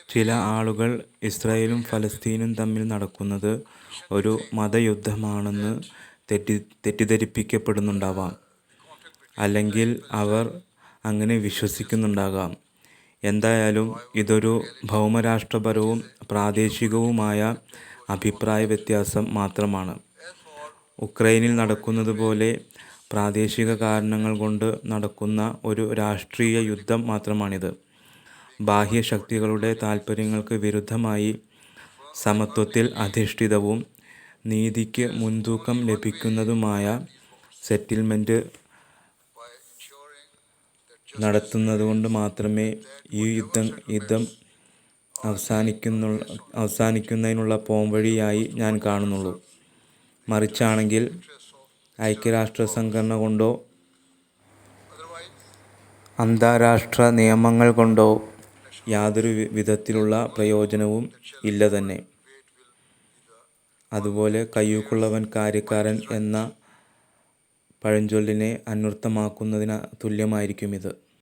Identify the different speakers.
Speaker 1: ചില ആളുകൾ ഇസ്രായേലും ഫലസ്തീനും തമ്മിൽ നടക്കുന്നത് ഒരു മതയുദ്ധമാണെന്ന് തെറ്റിദ്ധരിപ്പിക്കപ്പെടുന്നുണ്ടാവാം. അല്ലെങ്കിൽ അവർ അങ്ങനെ വിശ്വസിക്കുന്നുണ്ടാകാം. എന്തായാലും ഇതൊരു ഭൗമരാഷ്ട്രപരവും പ്രാദേശികവുമായ അഭിപ്രായ വ്യത്യാസം മാത്രമാണ്. ഉക്രൈനിൽ നടക്കുന്നതുപോലെ പ്രാദേശിക കാരണങ്ങൾ കൊണ്ട് നടക്കുന്ന ഒരു രാഷ്ട്രീയ യുദ്ധം മാത്രമാണിത്. ബാഹ്യശക്തികളുടെ താൽപ്പര്യങ്ങൾക്ക് വിരുദ്ധമായി സമത്വത്തിൽ അധിഷ്ഠിതവും നീതിക്ക് മുൻതൂക്കം ലഭിക്കുന്നതുമായ സെറ്റിൽമെൻറ്റ് നടത്തുന്നതുകൊണ്ട് മാത്രമേ ഈ യുദ്ധം അവസാനിക്കുന്നതിനുള്ള പോംവഴിയായി ഞാൻ കാണുന്നുള്ളൂ. മറിച്ചാണെങ്കിൽ ഐക്യരാഷ്ട്ര സംഘടന കൊണ്ടോ അന്താരാഷ്ട്ര നിയമങ്ങൾ കൊണ്ടോ യാതൊരു വിധത്തിലുള്ള പ്രയോജനവും ഇല്ല തന്നെ. അതുപോലെ കയ്യൂക്കുള്ളവൻ കാര്യക്കാരൻ എന്ന പഴഞ്ചൊല്ലിനെ അന്വർത്ഥമാക്കുന്നതിന് തുല്യമായിരിക്കും ഇത്.